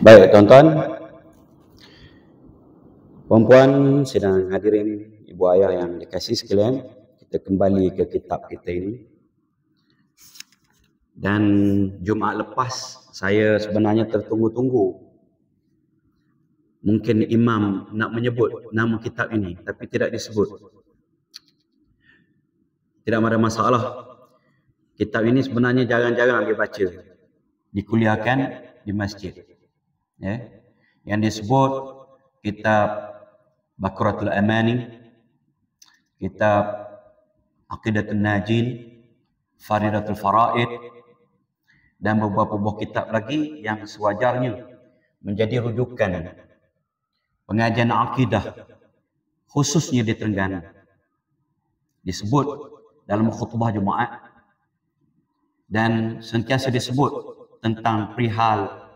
Baik, tuan-tuan, puan-puan, sedang hadirin ibu ayah yang dikasihi sekalian, kita kembali ke kitab kita ini. Dan Jumaat lepas saya sebenarnya tertunggu-tunggu. Mungkin imam nak menyebut nama kitab ini, tapi tidak disebut. Tidak ada masalah. Kitab ini sebenarnya jarang-jarang dibaca, dikuliahkan di masjid. Ya. Yang disebut kitab Baqaratul Amani, kitab Aqidatul Najin, Faridatul Faraid, dan beberapa buah kitab lagi yang sewajarnya menjadi rujukan pengajian akidah khususnya di Terengganu. Disebut dalam khutbah Jumaat dan sentiasa disebut tentang perihal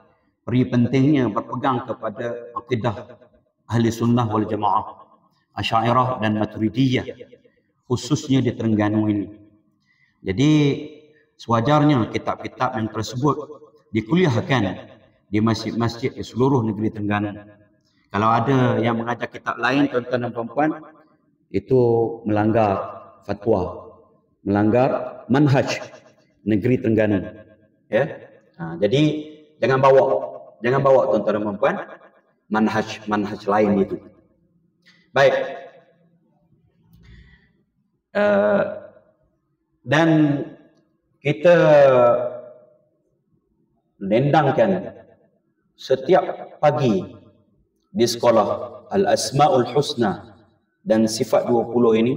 pentingnya berpegang kepada akidah ahli sunnah wal jamaah, Asy'ariyah dan Maturidiyah, khususnya di Terengganu ini. Jadi sewajarnya kitab-kitab yang tersebut dikuliahkan di masjid-masjid di seluruh negeri Terengganu. Kalau ada yang mengajar kitab lain, tuan-tuan dan puan-puan, itu melanggar fatwa, melanggar manhaj negeri Terengganu. Ya. Jadi jangan bawa tuan-tuan dan puan-puan manhaj lain itu. Baik. Dan kita lendangkan setiap pagi di sekolah Al-Asma'ul Husna dan Sifat 20 ini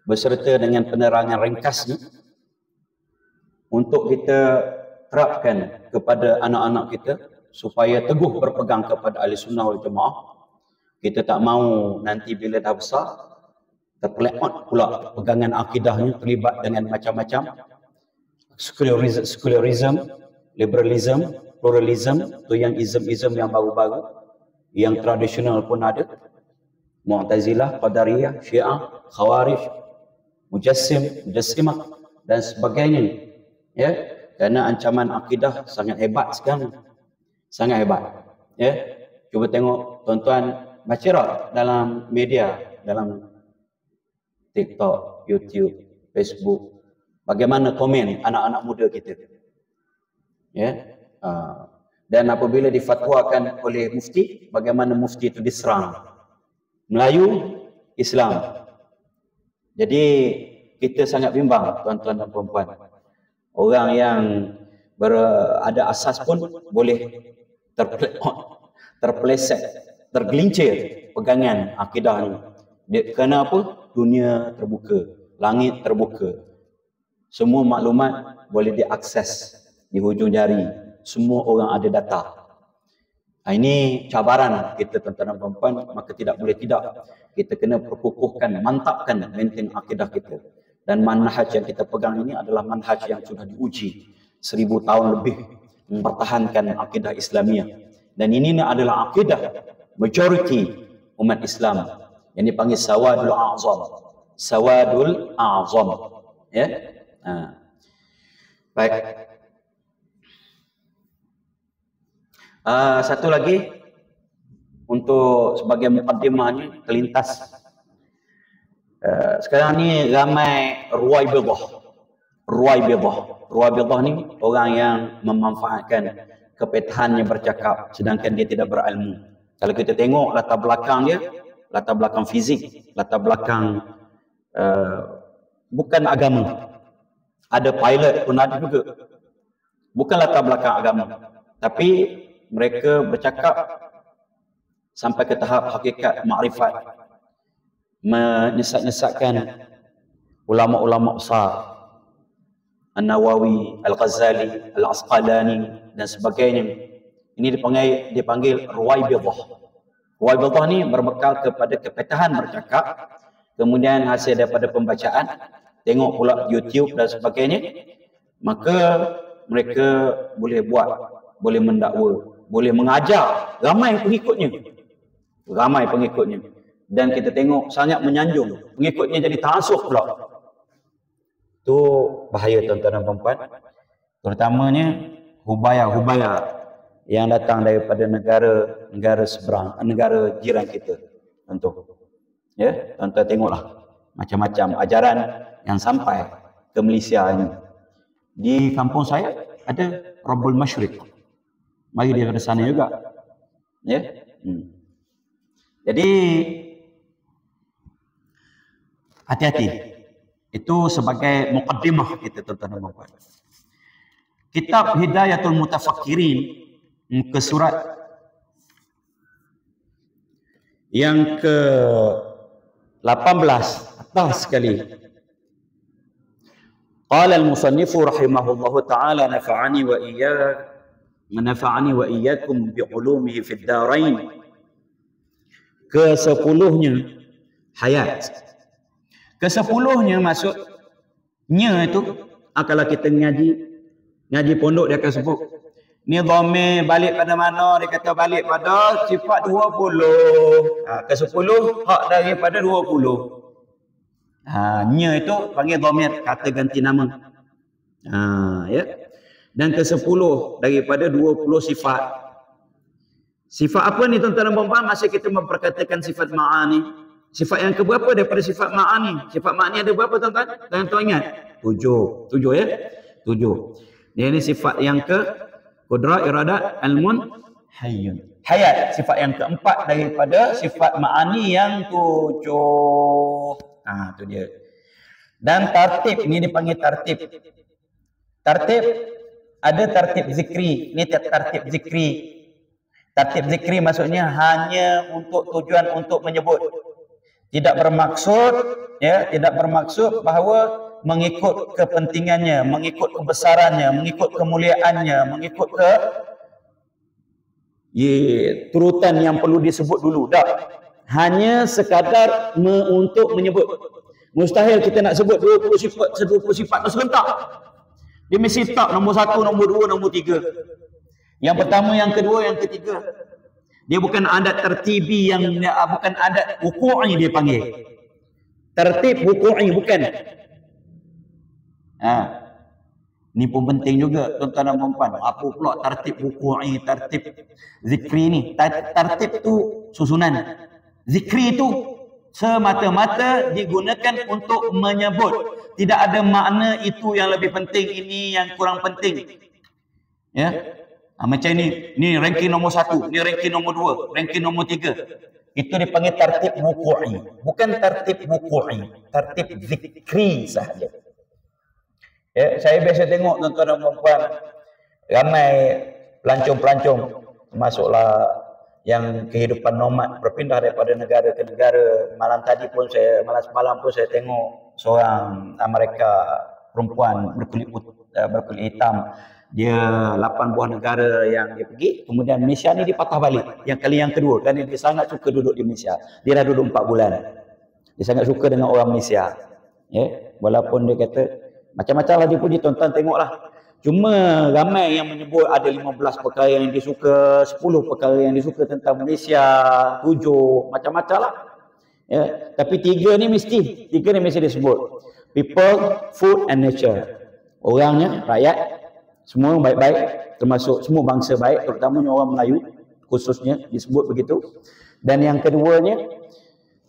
beserta dengan penerangan ringkasnya untuk kita terapkan kepada anak-anak kita supaya teguh berpegang kepada ahli sunnah wal jamaah. Kita tak mau nanti bila dah besar terpeleot pula pegangan akidahnya terlibat dengan macam-macam secularism, liberalism, pluralism, tu yang ism yang baru-baru, yang tradisional pun ada, Mu'tazilah, Qadariyah, Syiah, Khawarij, Mujassimah dan sebagainya. Ya, kerana ancaman akidah sangat hebat sekarang. Sangat hebat. Ya. Cuba tengok tuan-tuan baca tak dalam media, dalam TikTok, YouTube, Facebook, bagaimana komen anak-anak muda kita. Ya. Dan apabila difatwakan oleh mufti, bagaimana mufti itu diserang. Melayu, Islam. Jadi kita sangat bimbang tuan-tuan dan puan-puan. Orang yang ada asas pun boleh terpeleset, tergelincir pegangan akidah ini. Kerana apa? Dunia terbuka, langit terbuka. Semua maklumat boleh diakses di hujung jari. Semua orang ada data. Ini cabaran kita tuan-tuan dan puan-puan, maka tidak boleh tidak. Kita kena perkukuhkan, mantapkan benteng akidah kita. Dan manhaj yang kita pegang ini adalah manhaj yang sudah diuji 1000 tahun lebih mempertahankan akidah Islamiah. Dan ini adalah akidah majority umat Islam yang dipanggil Sawadul A'zam. Sawadul A'zam. Ya. Baik. Satu lagi untuk sebagai mukaddimahnya kelintas. Sekarang ni ramai ruwaibidah. Ruwaibidah ni orang yang memanfaatkan kepetahannya bercakap sedangkan dia tidak berilmu. Kalau kita tengok latar belakang dia, latar belakang fizik, latar belakang bukan agama. Ada pilot pun ada juga. Bukan latar belakang agama. Tapi mereka bercakap sampai ke tahap hakikat makrifat. Menyesat-nyesatkan ulama-ulama besar, An-Nawawi, Al-Ghazali, Al-Asqalani dan sebagainya. Ini dipanggil ruwaibidah. Ruwaibidah ni berbekal kepada kepetahan bercakap, kemudian hasil daripada pembacaan, tengok pula YouTube dan sebagainya, maka mereka boleh buat, boleh mendakwa, boleh mengajar, ramai pengikutnya. Dan kita tengok sangat menyanjung, pengikutnya jadi ta'assub pula. Itu bahaya tuan-tuan dan puan-puan. Terutamanya hubaya yang datang daripada negara seberang, negara jiran kita. Contoh. Ya, tuan-tuan tengoklah macam-macam ajaran yang sampai ke Malaysia ini. Di kampung saya ada Rabbul Masyriq. Mari daripada sana juga. Ya. Jadi hati-hati. Itu sebagai muqaddimah kita, tuan-tuan dan puan. Kitab Hidayatul Mutafakkirin, muka surat yang ke-18 atas sekali. Qala al-musannifu rahimahullahu ta'ala nafa'ani wa iyyakum bi'ulumihi fid darain. Ke-10-nya hayat. Ke-10-nya maksudnya itu kalau kita ngaji pondok dia akan sebut ni dhamir balik pada mana, dia kata balik pada sifat 20. Ke-10 hak daripada 20. Nya itu panggil dhamir, kata ganti nama. Ya. Dan ke-10 daripada 20 sifat. Sifat apa ni tuan-tuan dan puan-puan? Masih kita memperkatakan sifat ma'ani. Sifat yang keberapa daripada sifat ma'ani? Sifat ma'ani ada berapa tuan-tuan? Tuan-tuan ingat? 7 ya? 7. Ini sifat yang Qudrat, iradat, ilmun, hayyun. Hayat, sifat yang keempat daripada sifat ma'ani yang 7. Itu dia. Dan tartib, ini dipanggil tartib. Tartib, ada tartib zikri. Ini tartib zikri. Tartib zikri maksudnya hanya untuk tujuan untuk menyebut. Tidak bermaksud bahawa mengikut kepentingannya, mengikut kebesarannya, mengikut kemuliaannya, mengikut turutan yang perlu disebut dulu. Tak. Hanya sekadar untuk menyebut. Mustahil kita nak sebut 20 sifat tu serentak. Dia mesti tak nombor 1, nombor 2, nombor 3. Yang pertama, yang kedua, yang ketiga. Dia bukan adat tertibi, bukan adat wuku'i dia panggil. Tertib wuku'i bukan. Ni pun penting juga tuan-tuan dan puan-puan. Apa pula tartib wuku'i, tartib zikri ni? Tartib tu susunan. Zikri tu semata-mata digunakan untuk menyebut. Tidak ada makna itu yang lebih penting, ini yang kurang penting. Ya. Macam ni ranking nombor 1, ni ranking nombor 2, ranking nombor 3. Itu dipanggil tartib wuku'i. Bukan tartib wuku'i, tartib zikri sahaja. Ya, saya biasa tengok tuan-tuan dan puan-puan, ramai pelancong-pelancong, termasuklah yang kehidupan nomad, berpindah daripada negara ke negara. Malam semalam pun saya tengok seorang Amerika perempuan berkulit hitam. Dia 8 buah negara yang dia pergi, kemudian Malaysia ni dia patah balik. Yang kali yang kedua, kerana dia sangat suka duduk di Malaysia. Dia dah duduk 4 bulan. Dia sangat suka dengan orang Malaysia. Ya, walaupun dia kata macam-macam lah dia puji, tuan-tuan tengoklah. Cuma ramai yang menyebut ada 15 perkara yang dia suka, 10 perkara yang dia suka tentang Malaysia, 7, macam-macam lah. Ya, tapi 3 ni mesti disebut. People, food and nature. Orangnya, rakyat, semua baik-baik, termasuk semua bangsa baik, terutamanya orang Melayu, khususnya disebut begitu. Dan yang keduanya,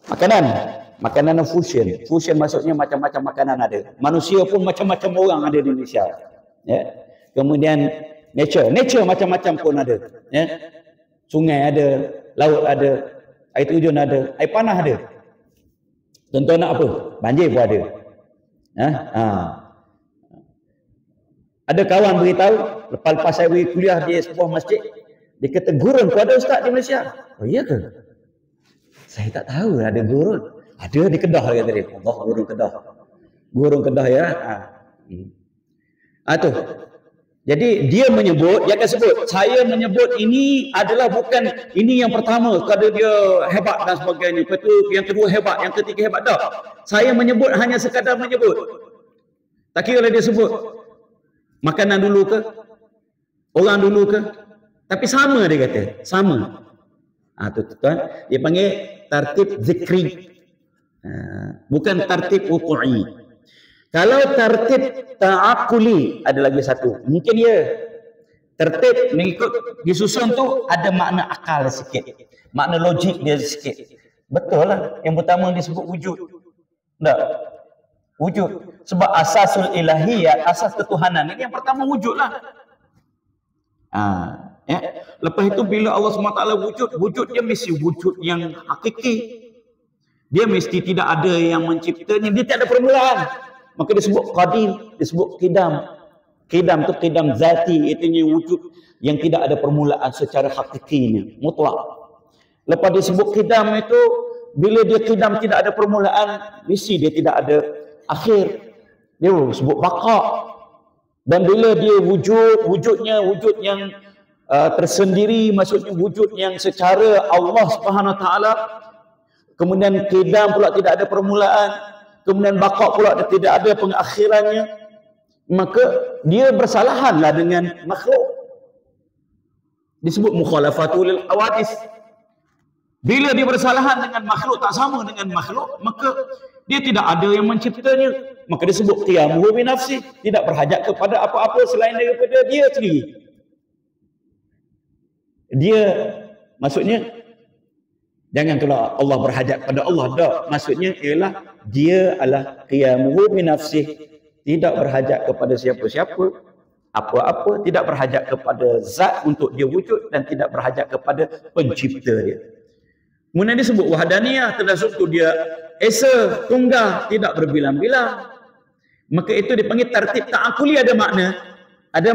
makanan fusion. Fusion maksudnya macam-macam makanan ada. Manusia pun macam-macam orang ada di Malaysia. Ya. Kemudian nature macam-macam pun ada. Ya. Sungai ada, laut ada, air terjun ada, air panah ada. Tuan-tuan nak apa? Banjir pun ada. Ada kawan beritahu, lepas saya pergi kuliah di sebuah masjid, dia kata gurun pun ada ustaz di Malaysia. Oh iya ke? Saya tak tahu ada gurun. Ada di Kedah kata dia. Allah, gurun Kedah. Gurun Kedah ya. Tu. Jadi dia menyebut, dia akan sebut, saya menyebut ini adalah bukan ini yang pertama kerana dia hebat dan sebagainya. Lepas tu yang kedua hebat, yang ketiga hebat. Tak. Saya menyebut hanya sekadar menyebut. Tak kira dia sebut makanan dulu ke, orang dulu ke, tapi sama dia kata, sama. Tu tuan, dia panggil tartib zikri. Bukan tartib wuku'i. Kalau tartib ta'akuli ada lagi satu. Mungkin ya. Tertib mengikut disusun tu ada makna akal sikit, makna logik dia sikit. Betul lah. Yang pertama disebut wujud. Tak? Wujud. Sebab asasul ilahiyat, asas ketuhanan ini yang pertama wujud lah. Ya. Lepas itu bila Allah SWT wujud dia mesti wujud yang hakiki. Dia mesti tidak ada yang menciptanya, dia tak ada permulaan. Maka disebut qadim, disebut qidam. Qidam tu qidam zati, itu wujud yang tidak ada permulaan secara hakikinya, mutlak. Lepas disebut qidam itu, bila dia qidam tidak ada permulaan, mesti dia tidak ada akhir. Dia disebut baqa. Dan bila dia wujudnya wujud yang tersendiri, maksudnya wujud yang secara Allah Subhanahu Wa Taala. Kemudian qidam pula tidak ada permulaan, kemudian baqa pula tidak ada pengakhirannya. Maka dia bersalahanlah dengan makhluk. Disebut mukhalafatul hawadis. Bila dia bersalahan dengan makhluk, tak sama dengan makhluk, maka dia tidak ada yang menciptanya. Maka disebut qiyamuhu bi nafsi, tidak berhajat kepada apa-apa selain daripada dia sendiri. Dia maksudnya jangan kalau Allah berhajat pada Allah, tak. Maksudnya ialah dia adalah qiyamuhu bi nafsi, tidak berhajat kepada siapa-siapa, apa-apa, tidak berhajat kepada zat untuk dia wujud dan tidak berhajat kepada pencipta dia. Kemudian disebut wahdaniyah, termasuk tu dia esa, tunggal, tidak berbilang-bilang. Maka itu dipanggil tertib ta'akuli, ada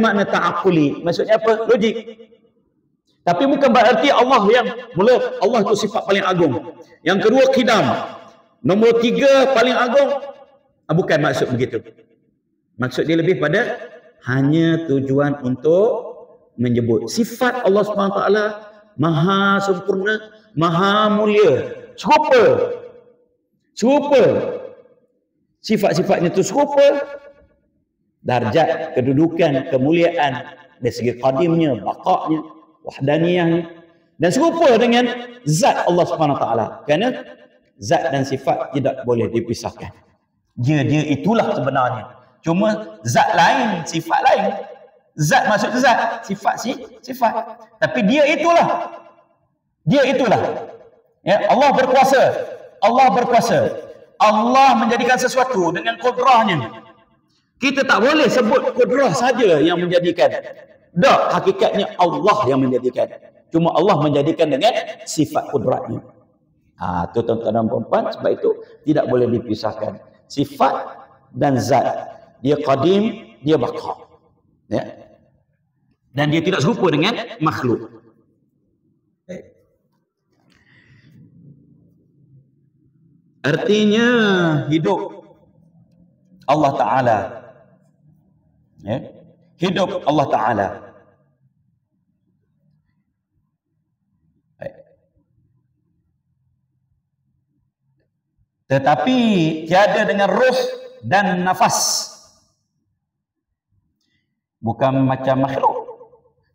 makna ta'akuli. Maksudnya apa? Logik. Tapi bukan berarti Allah yang mula, Allah itu sifat paling agung. Yang kedua qidam. Nombor 3 paling agung. Bukan maksud begitu. Maksud dia lebih pada hanya tujuan untuk menyebut sifat Allah SWT maha sempurna, maha mulia, serupa. Sifat-sifatnya itu serupa. Darjat, kedudukan, kemuliaan dari segi qadimnya, baqa'nya, wahdaniyahnya, dan serupa dengan zat Allah SWT. Kerana zat dan sifat tidak boleh dipisahkan. Dia itulah sebenarnya. Cuma zat lain, sifat lain. Zat maksud zat, sifat sifat. Tapi dia itulah. Ya, Allah berkuasa. Allah menjadikan sesuatu dengan kudrahnya. Kita tak boleh sebut kudrah saja yang menjadikan. Tak, hakikatnya Allah yang menjadikan. Cuma Allah menjadikan dengan sifat kudratnya. Itu tuan-tuan dan puan-puan, sebab itu tidak boleh dipisahkan. Sifat dan zat. Dia qadim, dia baqa. Ya. Dan dia tidak serupa dengan makhluk. Artinya hidup Allah Ta'ala. Ya. Hidup Allah Ta'ala. Tetapi tiada dengan ruh dan nafas. Bukan macam makhluk.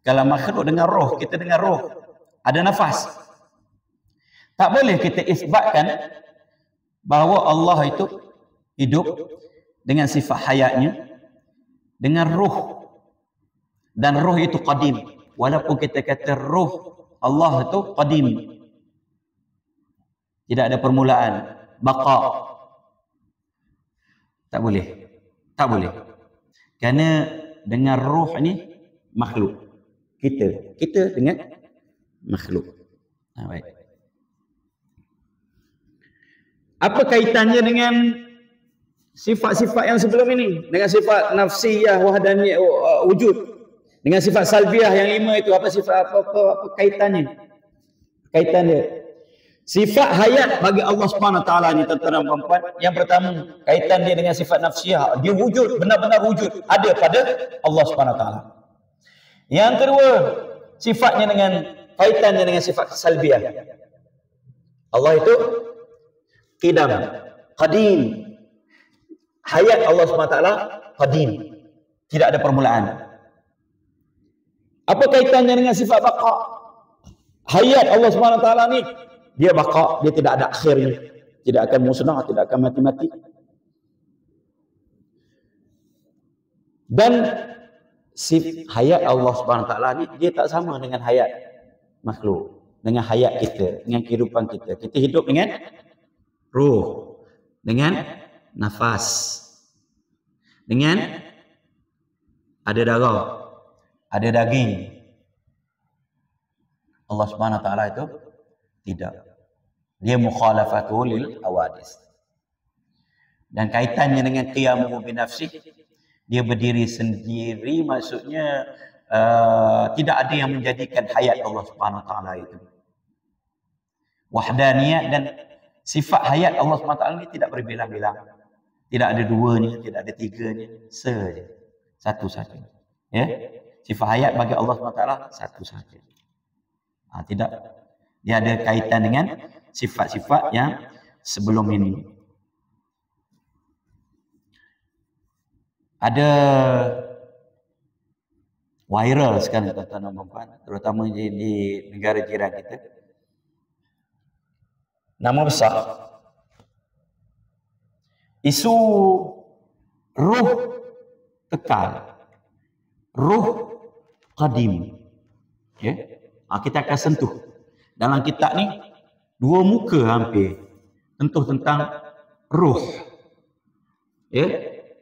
Kalau makhluk dengan roh, kita dengan roh. Ada nafas. Tak boleh kita isbatkan bahawa Allah itu hidup dengan sifat hayatnya, dengan roh. Dan roh itu qadim. Walaupun kita kata roh Allah itu qadim. Tidak ada permulaan. Baqa. Tak boleh. Kerana dengan roh ni makhluk. Kita dengan makhluk. Baik. Apa kaitannya dengan sifat-sifat yang sebelum ini? Dengan sifat nafsiyah, wahdaniyah, wujud. Dengan sifat salbiyah yang 5 itu, apa kaitannya? Sifat hayat bagi Allah Subhanahu Wa Taala ni, tuan-tuan dan puan-puan, yang pertama kaitan dia dengan sifat nafsiyah, dia wujud, benar-benar wujud, ada pada Allah Subhanahu Wa Taala. Yang kedua, sifatnya dengan kaitannya dengan sifat salbiyah. Allah itu qidam, qadim. Hayat Allah Subhanahu Wa Taala qadim, tidak ada permulaan. Apa kaitannya dengan sifat baqa? Hayat Allah Subhanahu Wa Taala ni dia baqa, dia tidak ada akhirnya, tidak akan musnah, tidak akan mati-mati. Dan hayat Allah Subhanahu Wa Taala ni dia tak sama dengan hayat makhluk, dengan hayat kita, dengan kehidupan kita. Kita hidup dengan ruh, dengan nafas, dengan ada darah, ada daging. Allah Subhanahu Wa Taala itu tidak. Dia mukhalafatul lil hawadis. Dan kaitannya dengan qiyamuhu bi nafsih, dia berdiri sendiri, maksudnya tidak ada yang menjadikan hayat Allah Subhanahu Wa Taala itu. Wahdaniyah, dan sifat hayat Allah Subhanahu Wa Taala ini tidak berbelang-belang. Tidak ada duanya, tidak ada tiganya, saja. Satu saja. Ya. Sifat hayat bagi Allah Subhanahu Wa Taala satu saja. Tidak. Dia ada kaitan dengan sifat-sifat yang sebelum ini. Ada viral sekarang tuan-tuan dan puan, terutama di negara jiran kita. Nama besar. Isu ruh kekal. Ruh qadim. Okay? Kita akan sentuh. Dalam kitab ni, 2 muka hampir. Sentuh tentang ruh.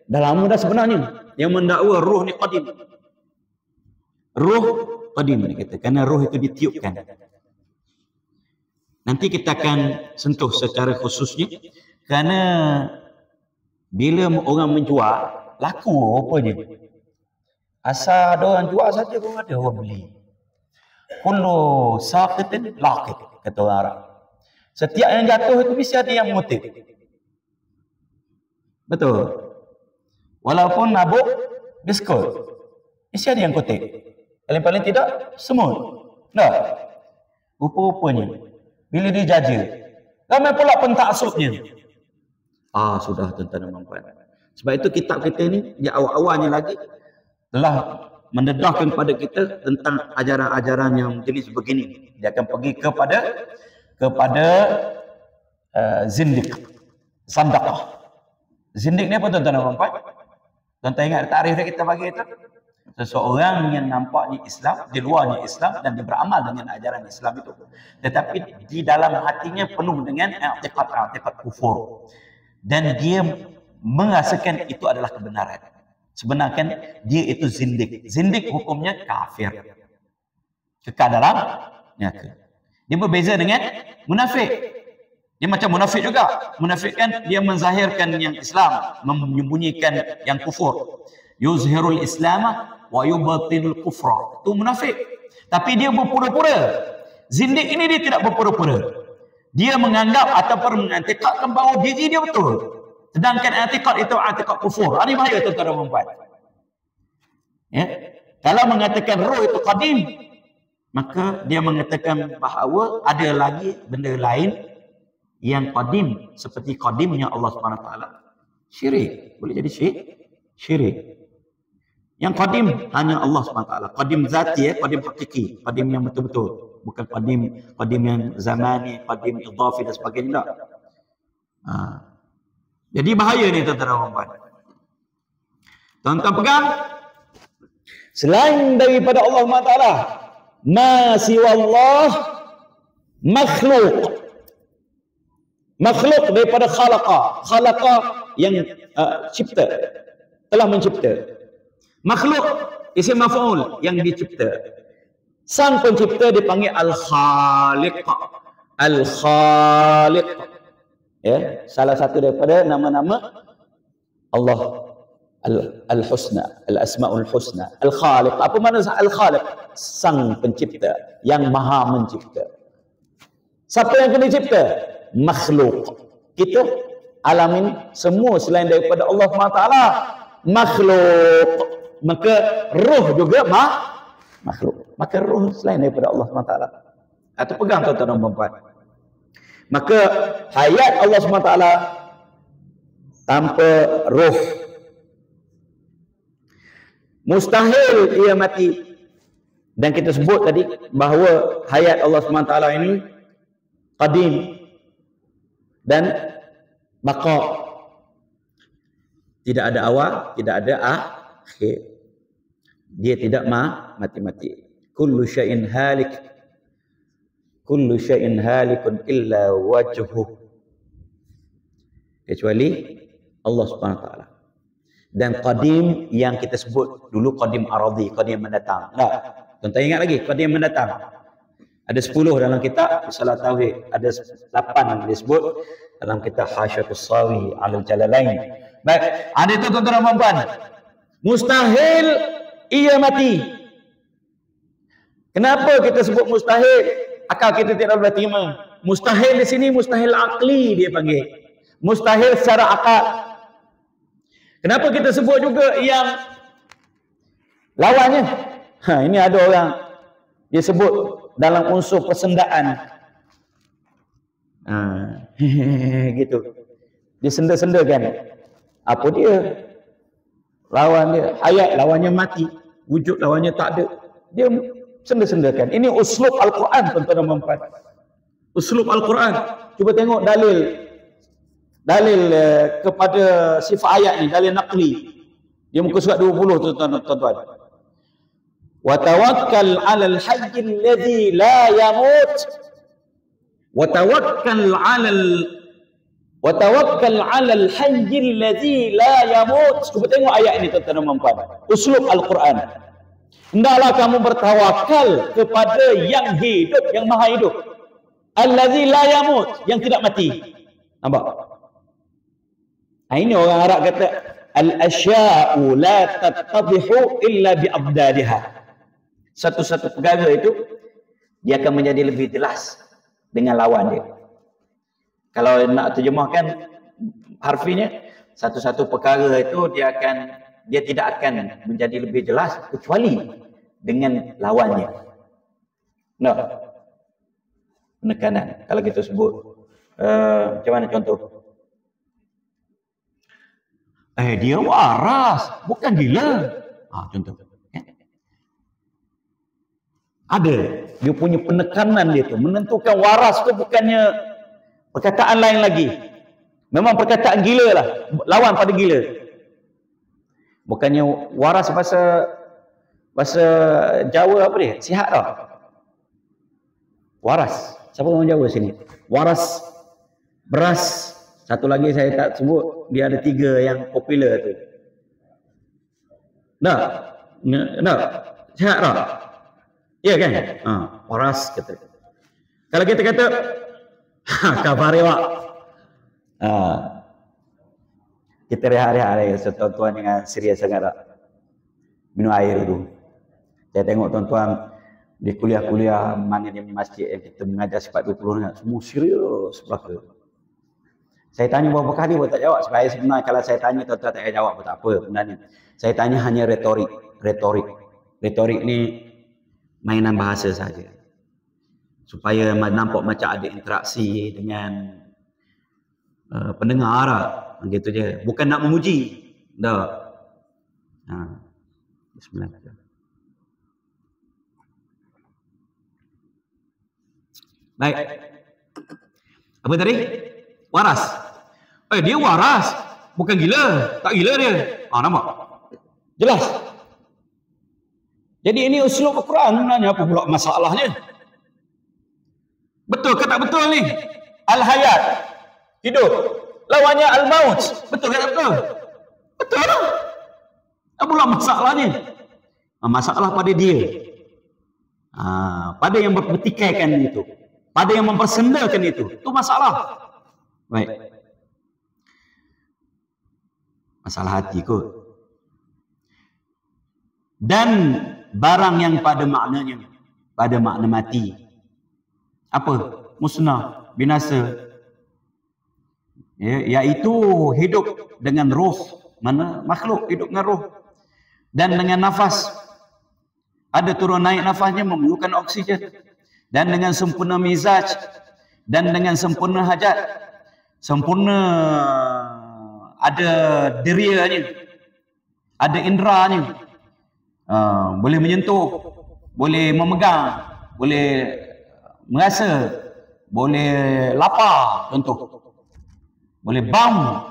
Dah lama dah sebenarnya yang mendakwa ruh ni qadim. Ruh qadim ni kata, kerana ruh itu ditiupkan. Nanti kita akan sentuh secara khususnya, kerana bila orang menjual, laku rupanya. Asal ada orang jual saja pun ada orang beli. Kullu saqitin laqit, kata orang Arab. Setiap yang jatuh itu mesti ada yang mengutip. Betul. Walaupun mabuk biskut, mesti ada yang kutip. Paling-paling tidak semut. Tak. Rupa-rupanya bila dia jaja, ramai pula pentaksubnya. Sudah tuan-tuan dan puan. Sebab itu kitab kita ni di awal-awalnya lagi telah mendedahkan kepada kita tentang ajaran-ajaran yang jenis begini. Dia akan pergi kepada zindik, sandaqah. Zindik ni apa tuan-tuan dan puan? Tuan-tuan ingat tarikh yang kita bagi itu? Seseorang yang nampaknya Islam, di luarnya Islam, dan dia beramal dengan ajaran Islam itu. Tetapi di dalam hatinya penuh dengan i'tiqad kufur. Dan dia merasakan itu adalah kebenaran. Sebenarnya dia itu zindik. Zindik hukumnya kafir. Kekal dalam neraka. Dia berbeza dengan munafik. Dia macam munafik juga. Munafik kan dia menzahirkan yang Islam, menyembunyikan yang kufur. Yuzhirul Islam wa yubatinul kufra. Itu munafik. Tapi dia berpura-pura. Zindik ini dia tidak berpura-pura. Dia menganggap ataupun mengiktikadkan bahawa diri dia betul. Sedangkan i'tiqad itu i'tiqad kufur. Ini bahaya tuan-tuan dan puan. Ya. Kalau mengatakan roh itu qadim, maka dia mengatakan bahawa ada lagi benda lain yang qadim seperti qadimnya Allah Subhanahu Wa Taala. Syirik. Boleh jadi syirik. Yang qadim hanya Allah Subhanahu Wa Taala. Qadim zati, qadim hakiki, qadim yang betul-betul. Bukan qadim yang zamani, qadim idhafi dan sebagainya. Jadi bahaya ni tuan-tuan dan puan. Tuan-tuan pegang. Selain daripada Allah SWT, ma siwallah makhluk. Makhluk daripada khalaqa. Khalaqa yang cipta. Telah mencipta. Makhluk isim maf'ul yang dicipta. Sang pencipta dipanggil Al-Khaliq. Al-Khaliq. Ya, salah satu daripada nama-nama Allah Al-Husna, Al-Asma'ul Husna. Al-Khaliq. Apa makna Al-Khaliq? Sang pencipta yang maha mencipta. Siapa yang kena cipta? Makhluk. Kita alamin semua selain daripada Allah SWT makhluk. Maka roh juga makhluk. Maka roh selain daripada Allah SWT. Atau pegang tuan-tuan dan puan. Maka hayat Allah SWT tanpa roh mustahil ia mati. Dan kita sebut tadi bahawa hayat Allah SWT ini qadim dan baqa. Tidak ada awal, tidak ada akhir. Dia tidak mati-mati. Kullu syai'in halik. Kullu syai'in halikun illa wajhuh. Kecuali Allah Subhanahu wa taala. Dan qadim yang kita sebut dulu qadim aradhi, qadim mendatang. Nah, tuan-tuan ingat lagi qadim mendatang. Ada 10 dalam kitab Risalah Tauhid, ada 8 disebut dalam kitab Hasyatus Sawi 'alal Jalalain. Baik, ada itu tuan-tuan dan puan. Mustahil ia mati. Kenapa kita sebut mustahil? Akal kita tidak boleh terima. Mustahil di sini mustahil akli dia panggil. Mustahil secara akal. Kenapa kita sebut juga yang lawannya? Ini ada orang dia sebut dalam unsur persendaan. Gitu. Dia senda-sendakan. Apa dia? Lawan dia hayat, lawannya mati. Wujud lawannya tak ada. Dia senda-sendakan. Ini uslub Al-Quran, tuan-tuan dan puan. Uslub Al-Quran. Cuba tengok dalil kepada sifat ayat ni, dalil naqli. Dia muka surat 20 tuan-tuan. Wa tawakkal 'alal hayyil ladzi la yamut. Wa tawakkal 'alal hayyil ladzi la yamut. Cuba tengok ayat ini tuan-tuan dan puan. Uslub Al-Quran. Hendaklah kamu bertawakal kepada yang hidup, yang maha hidup. Allazi la yamut, yang tidak mati. Nampak? Ini orang Arab kata al-asya'u la tattadihu illa bi abdadiha. Satu-satu perkara itu dia akan menjadi lebih jelas dengan lawan dia. Kalau nak terjemahkan harfinya, satu-satu perkara itu dia tidak akan menjadi lebih jelas kecuali dengan lawannya. Nah, penekanan. Kalau kita sebut macam mana contoh? Dia waras, bukan gila. Contoh. Ada. Dia punya penekanan dia tu. Menentukan waras tu bukannya perkataan lain lagi. Memang perkataan gila lah. Lawan pada gila. Bukannya waras bahasa Jawa apa dia? Sihat tau. Waras. Siapa orang Jawa sini? Waras. Beras. Satu lagi saya tak sebut, dia ada 3 yang popular tu. Nah, sihat tak? Ya kan? Waras kata. Kalau kita kata, kafari wak. Kita rehat-rehat tuan-tuan dengan serius sangat tak? Minum air tu. Saya tengok tuan-tuan di kuliah-kuliah mana di masjid yang kita mengajar sifat 20 semua serius belaka. Saya tanya beberapa kali pun tak jawab. Sebab sebenarnya kalau saya tanya tuan-tuan tak payah jawab pun tak apa sebenarnya. Saya tanya hanya retorik. Retorik ni mainan bahasa saja. Supaya nampak macam ada interaksi dengan pendengar Arab. Begitu je. Bukan nak memuji. Dah. Bismillah. Baik. Apa tadi? Waras. Dia waras. Bukan gila. Tak gila dia. Nampak? Jelas. Jadi ini uslub Al-Quran sebenarnya. Apa pula masalahnya? Betul ke tak betul ni? Al-hayat. Hidup. Lawannya al-maut. Betul ke tak betul? Betul lah. Apa pula masalahnya? Masalah pada dia. Pada yang berpetikaikan itu. Pada yang mempersendakan itu. Itu masalah. Baik. Masalah hati kot. Dan barang yang pada maknanya, pada makna mati. Apa? Musnah, binasa. Iaitu hidup dengan roh. Mana makhluk hidup dengan roh. Dan dengan nafas. Ada turun naik nafasnya memerlukan oksigen. Dan dengan sempurna mizaj. Dan dengan sempurna hajat. Sempurna ada derianya. Ada inderanya. Boleh menyentuh. Boleh memegang. Boleh merasa. Boleh lapar. Contoh. Boleh bam.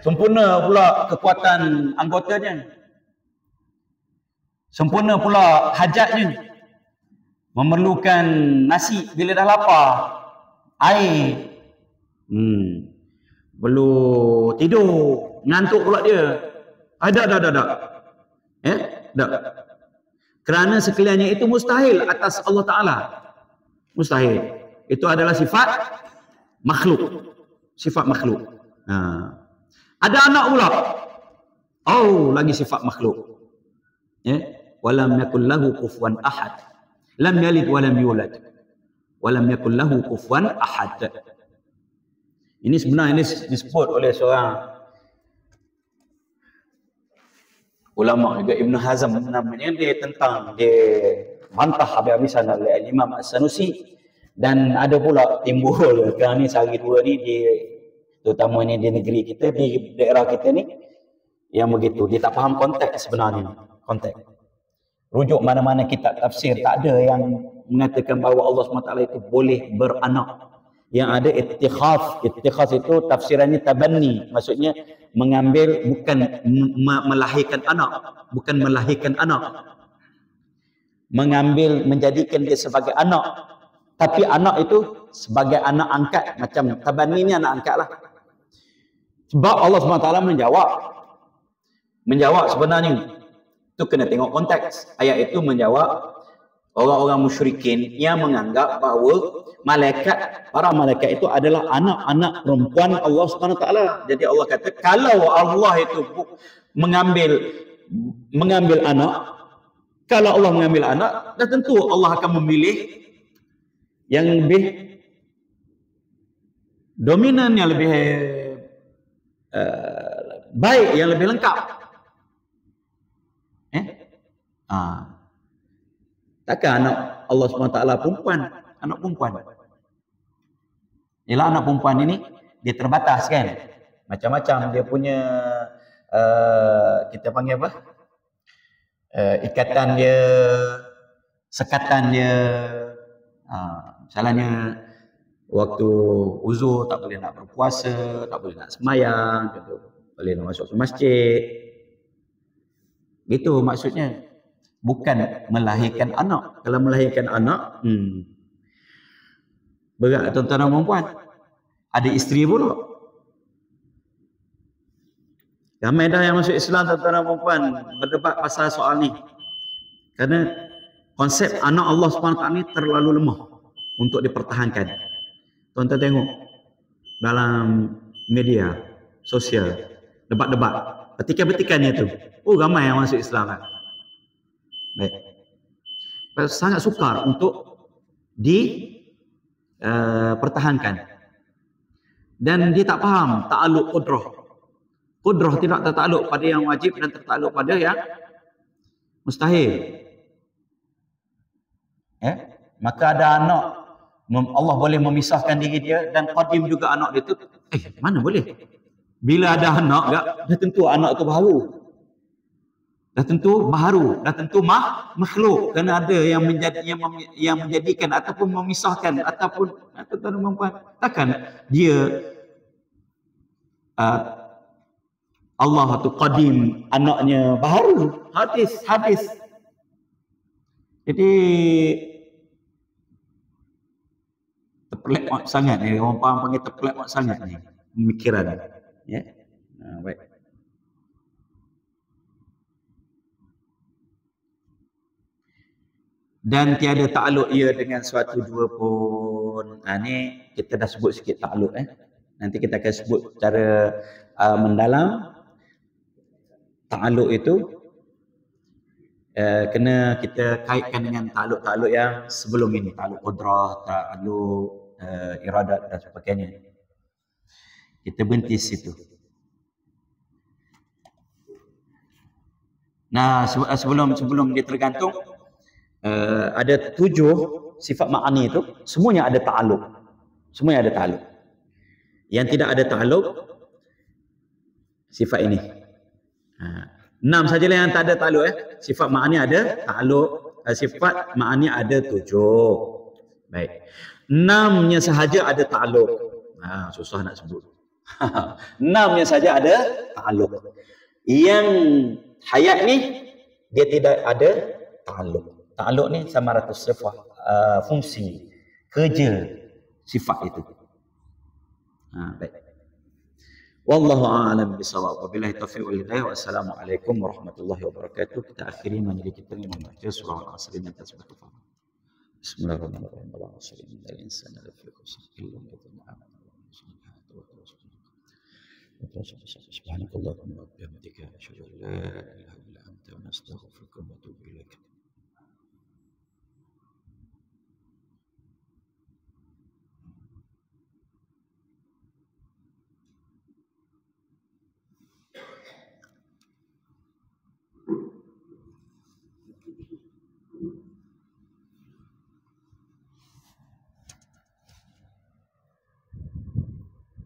Sempurna pula kekuatan anggotanya. Sempurna pula hajatnya. Memerlukan nasi bila dah lapar. Air. Perlu tidur. Ngantuk pula dia. Ada. Tak. Kerana sekaliannya itu mustahil atas Allah Ta'ala. Mustahil. Itu adalah sifat makhluk. Sifat makhluk. Ada anak pula. Lagi sifat makhluk. Walam yakul lahu kufuwan ahad. Lam yalid walam yulad. Walam yakul lahu kufuwan ahad. Ini sebenarnya disebut oleh seorang ulama juga, Ibn Hazm namanya. Dia bantah habis-habisan oleh Imam As-Sanusi. Dan ada pula timbul sekarang ni sehari dua ni terutamanya di negeri kita, di daerah kita ni, yang begitu. Dia tak faham konteks sebenarnya. Konteks. Rujuk mana-mana kitab tafsir, tak ada yang mengatakan bahawa Allah SWT itu boleh beranak. Yang ada ittikhaz. Ittikhaz itu tafsirannya tabanni. Maksudnya mengambil, bukan melahirkan anak. Bukan melahirkan anak. Mengambil, menjadikan dia sebagai anak. Tapi anak itu sebagai anak angkat. Macam tabanni ni anak angkat lah. Sebab Allah SWT menjawab sebenarnya. Itu kena tengok konteks. Ayat itu menjawab orang-orang musyrikin yang menganggap bahawa para malaikat itu adalah anak-anak perempuan Allah SWT. Jadi Allah kata, kalau Allah itu mengambil anak, kalau Allah mengambil anak, dah tentu Allah akan memilih yang lebih dominan, yang lebih baik, yang lebih lengkap. Takkan anak Allah SWT perempuan, anak perempuan. Ialah anak perempuan ini dia terbatas kan. Macam-macam dia punya kita panggil apa? Ikatan dia, sekatan dia. Misalnya waktu uzur tak boleh nak berpuasa, tak boleh nak sembahyang, boleh nak masuk ke masjid. Gitu maksudnya. Bukan melahirkan anak. Kalau melahirkan anak, berat tuan-tuan dan perempuan. Ada isteri pula. Ramai dah yang masuk Islam tuan-tuan dan perempuan berdebat pasal soal ni. Kerana konsep anak Allah SWT ni terlalu lemah untuk dipertahankan. Tuan-tuan tengok dalam media sosial, debat-debat, petikan-petikannya tu. Ramai yang masuk Islam kan. Baik. Sangat sukar untuk dipertahankan. Dan dia tak faham ta'aluk qudrah. Qudrah tidak tertakluk pada yang wajib dan tertakluk pada yang mustahil. Maka ada anak, Allah boleh memisahkan diri dia, dan qadim juga anak dia tu. Mana boleh? Bila ada anak, dah tentu anak tu baharu. Dah tentu baharu, dah tentu makhluk. Kerana ada yang menjadikan ataupun memisahkan ataupun perempuan. Takkan dia Allah tu qadim, anaknya baharu. Hadis. Jadi terpelik sangat ni, orang panggil terpelik sangat ni pemikiran. Baik. Dan tiada ta'aluk ia dengan suatu dua pun. Ni kita dah sebut sikit ta'aluk. Nanti kita akan sebut secara mendalam. Ta'aluk itu kena kita kaitkan dengan ta'aluk-ta'aluk yang sebelum ini. Ta'aluk qudrah, ta'aluk iradat dan sebagainya. Kita berhenti situ. Nah, sebelum dia tergantung, ada 7 sifat ma'ani itu, semuanya ada ta'aluk. Semuanya ada ta'aluk. Yang tidak ada ta'aluk, sifat ini. 6 sajalah yang tak ada ta'aluk. Sifat ma'ani ada ta'aluk. Sifat ma'ani ada 7. Baik. 6-nya sahaja ada ta'aluk. Susah nak sebut. Namnya saja ada ta'alluq. Yang hayat ni dia tidak ada ta'alluq. Ta'alluq ni samaratus sifat, fungsi, kerja sifat itu. Baik. Wallahu a'lam bishawab. Wabillahi taufiq wal hidayah. Wassalamualaikum warahmatullahi wabarakatuh. Kita akhiri majlis kita dengan membaca surah Al-Asr dan tasbih kafar. Bismillahirrahmanirrahim. Allahumma shalli ala al-insani lafi khusr illa alladhina amanu wa subhanakallahumma wa bihamdika asyhadu an la ilaha illa anta astaghfiruka wa atubu ilaik.